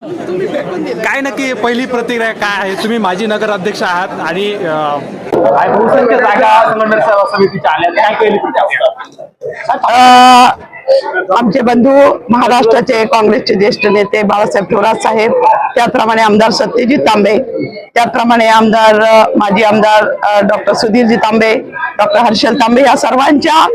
काय नक्की पहिली प्रतिक्रिया काय आहे? तुम्ही माजी नगर अध्यक्ष आहात आणि बहुसंख्य जागा समन्वय सेवा समितीच्या आल्या, काय पहिली प्रतिक्रिया? आमचे बंधू महाराष्ट्राचे काँग्रेसचे ज्येष्ठ नेते बाळासाहेब थोरात साहेब, त्याप्रमाणे आमदार सत्यजित तांबे, त्याप्रमाणे माजी आमदार डॉक्टर सुधीरजी तांबे, डॉक्टर हर्षल तांबे, या सर्वांच्या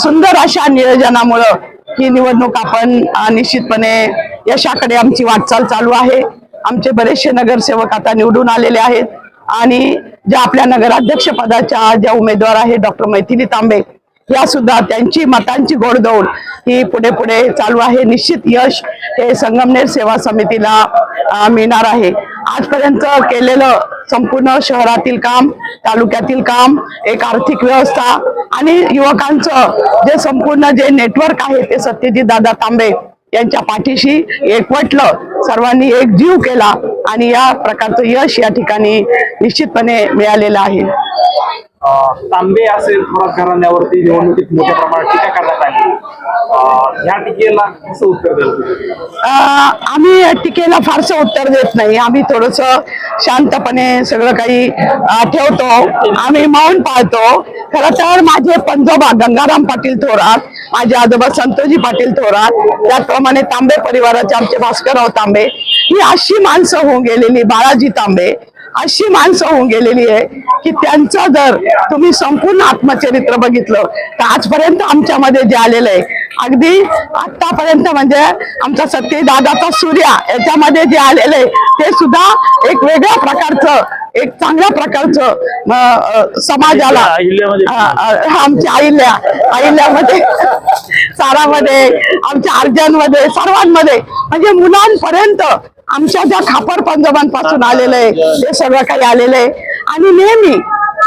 सुंदर अशा नियोजनामुळं ही निवडणूक आपण निश्चितपणे यशाकडे आमची वाटचाल चालू आहे। आमचे बरेचसे नगरसेवक आता निवडून आलेले आहेत आणि ज्या आपल्या नगराध्यक्ष पदाच्या ज्या उमेदवार आहेत डॉक्टर मैथिली तांबे, या सुद्धा त्यांची मतांची घोडदौड ही पुढे पुढे चालू आहे। निश्चित यश हे संगमनेर सेवा समितीला मिळणार आहे। आजपर्यंत केलेलं संपूर्ण शहरातील काम, तालुक्यातील काम, एक आर्थिक व्यवस्था आणि युवकांचं जे संपूर्ण जे नेटवर्क आहे ते सत्यजित दादा तांबे यांच्या पाठीशी एकवटलं, सर्वांनी एक जीव केला आणि या प्रकारचं यश या ठिकाणी निश्चितपणे मिळालेलं आहे। तांबे असेल थोरात घराण्यावरती निवडणुकीत मोठ्या प्रमाणात टीका करण्यात आली, ह्या टीकेला कसं उत्तर द्याल? आम्ही टीकेला फारसं उत्तर देत नाही, आम्ही थोडस शांतपणे सगळं काही ठेवतो, आम्ही मौन पाळतो। खरं तर माझे पंजोबा गंगाराम पाटील थोरात, माझे आजोबा संतोजी पाटील थोरात, त्याचप्रमाणे तांबे परिवाराचे आमचे भास्करराव तांबे, ही अशी माणसं होऊन गेलेली, बाळाजी तांबे अशी माणसं होऊन गेलेली आहे की त्यांचं जर तुम्ही संपूर्ण आत्मचरित्र बघितलं तर आजपर्यंत आमच्यामध्ये जे आलेलं आहे, अगदी आतापर्यंत म्हणजे आमचा सत्यदादाचा सूर्या याच्यामध्ये जे आलेलं आहे ते सुद्धा एक वेगळ्या प्रकारचं, एक चांगल्या प्रकारचं समाजाला आमच्या अहिल्यामध्ये, सारामध्ये, आमच्या अर्जनमध्ये, सर्वांमध्ये म्हणजे मुलांपर्यंत आमच्या ज्या खापर पंजोबांपासून आलेलं आहे ते सगळं काही आलेलं आहे। आणि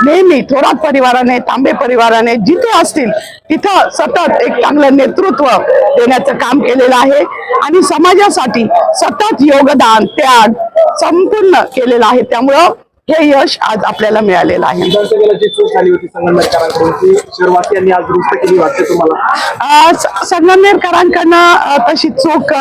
नेहमी थोरात परिवाराने, तांबे परिवाराने जिथे असतील तिथं सतत एक चांगलं नेतृत्व देण्याचं काम केलेलं आहे आणि समाजासाठी सतत योगदान, त्याग संपूर्ण केलेलं आहे। त्यामुळं हे यश आज आपल्याला मिळालेलं आहे। विधानसभेला जी चूक झाली होती संगमनेरकरांकडून ती शहरवासियांनी आज दुरुस्त केली वाटते तुम्हाला? संगमनेरकरांकडनं तशी चूक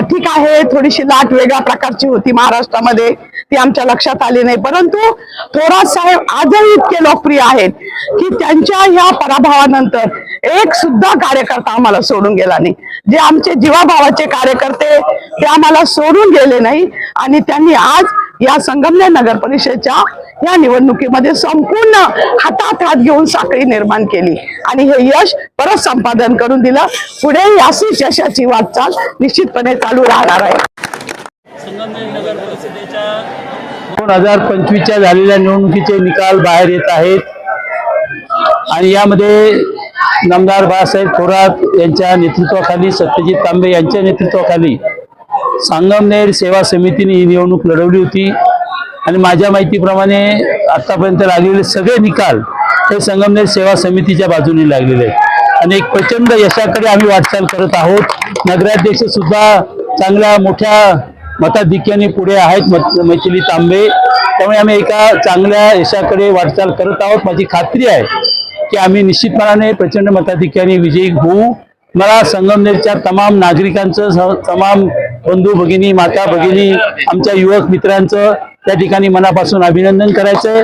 ठीक आहे, थोडीशी लाट वेगळ्या प्रकारची होती महाराष्ट्रामध्ये, ती आमच्या लक्षात आली नाही, परंतु थोरात साहेब आजही इतके लोकप्रिय आहेत की त्यांच्या ह्या पराभवानंतर एक सुद्धा कार्यकर्ता आम्हाला सोडून गेला नाही। जे आमचे जीवाभावाचे कार्यकर्ते ते आम्हाला सोडून गेले नाही आणि त्यांनी आज या संगमनेर नगर परिषदेच्या या निवडणुकीमध्ये संपूर्ण हातात हात घेऊन साखळी निर्माण केली आणि हे यश परत संपादन करून दिलं। पुढे अशीच यशाची वाटचाल निश्चितपणे चालू राहणार आहे। संगमनेर नगर परिषदेच्या 2025च्या झालेल्या निवडणुकीचे निकाल बाहेर येत आहेत आणि यामध्ये नामदार बाळासाहेब थोरात यांच्या नेतृत्वाखाली, सत्यजित तांबे यांच्या नेतृत्वाखाली संगमनेर सेवा समितीने ही निवडणूक लढवली होती आणि माझ्या माहितीप्रमाणे आतापर्यंत लागलेले सगळे निकाल हे संगमनेर सेवा समितीच्या बाजूने लागलेले आहेत आणि एक प्रचंड यशाकडे आम्ही वाटचाल करत आहोत। नगराध्यक्ष सुद्धा चांगल्या मोठ्या मताधिक्याने पुढे आहेत, मैथिली तांबे, त्यामुळे आम्ही एका चांगल्या यशाकडे वाटचाल करत आहोत। माझी खात्री आहे की आम्ही निश्चितपणाने प्रचंड मताधिक्याने विजयी होऊ। मला संगमनेरच्या तमाम नागरिकांचं, तमाम बंधू भगिनी, माता भगिनी, आमच्या युवक मित्रांचं त्या ठिकाणी मनापासून अभिनंदन करायचंय।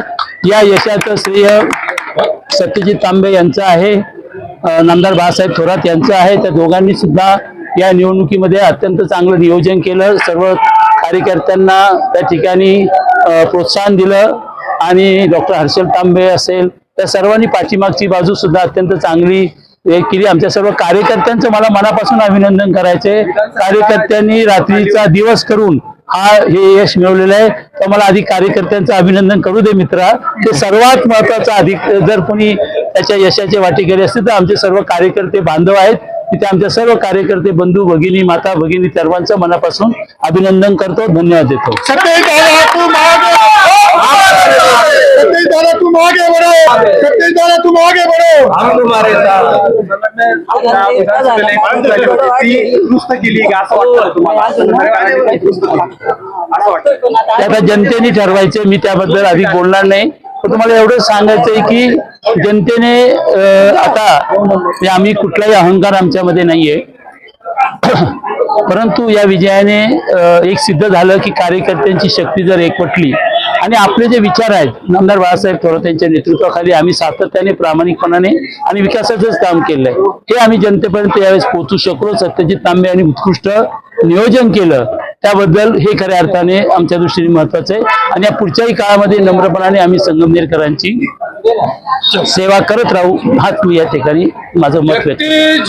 या यशाचं श्रेय सत्यजित तांबे यांचं आहे, नामदार बाळासाहेब थोरात यांचं आहे। त्या दोघांनी सुद्धा या निवडणुकीमध्ये अत्यंत चांगलं नियोजन केलं, सर्व कार्यकर्त्यांना त्या ठिकाणी प्रोत्साहन दिलं आणि डॉक्टर हर्षल तांबे असेल त्या सर्वांनी पाठीमागची बाजू सुद्धा अत्यंत चांगली केली। आमच्या सर्व कार्यकर्त्यांचं मला मनापासून अभिनंदन करायचंय। कार्यकर्त्यांनी रात्रीचा दिवस करून हे यश मिळवलेलं आहे, तर मला आधी कार्यकर्त्यांचं अभिनंदन करू दे मित्रा। ते सर्वात महत्वाचं, अधिक जर कोणी त्याच्या यशाचे वाटेकरी असतील तर आमचे सर्व कार्यकर्ते बांधव आहेत, तिथे आमच्या सर्व कार्यकर्ते बंधू भगिनी, माता भगिनी सर्वांचं मनापासून अभिनंदन करतो, धन्यवाद देतो। आता जनतेने ठरवायचं, मी त्याबद्दल अधिक बोलणार नाही, पण तुम्हाला एवढं सांगायचंय की जनतेने आता आम्ही कुठलाही अहंकार आमच्यामध्ये नाहीये, परंतु या विजयाने एक सिद्ध झालं की कार्यकर्त्यांची शक्ती जर एकवटली आणि आपले जे विचार आहेत नामदार बाळासाहेब थोरात यांच्या नेतृत्वाखाली आम्ही सातत्याने प्रामाणिकपणाने आणि विकासाचंच काम केलंय, हे आम्ही जनतेपर्यंत यावेळेस पोहोचू शकलो. सत्यजित तांबे यांनी उत्कृष्ट नियोजन केलं, त्याबद्दल हे खऱ्या अर्थाने आमच्या दृष्टीने महत्वाचं आहे. आणि या पुढच्याही काळामध्ये नम्रपणाने आम्ही संगमनेरकरांची सेवा करत राहू, हाच मी या ठिकाणी माझं मत व्यक्त करतो.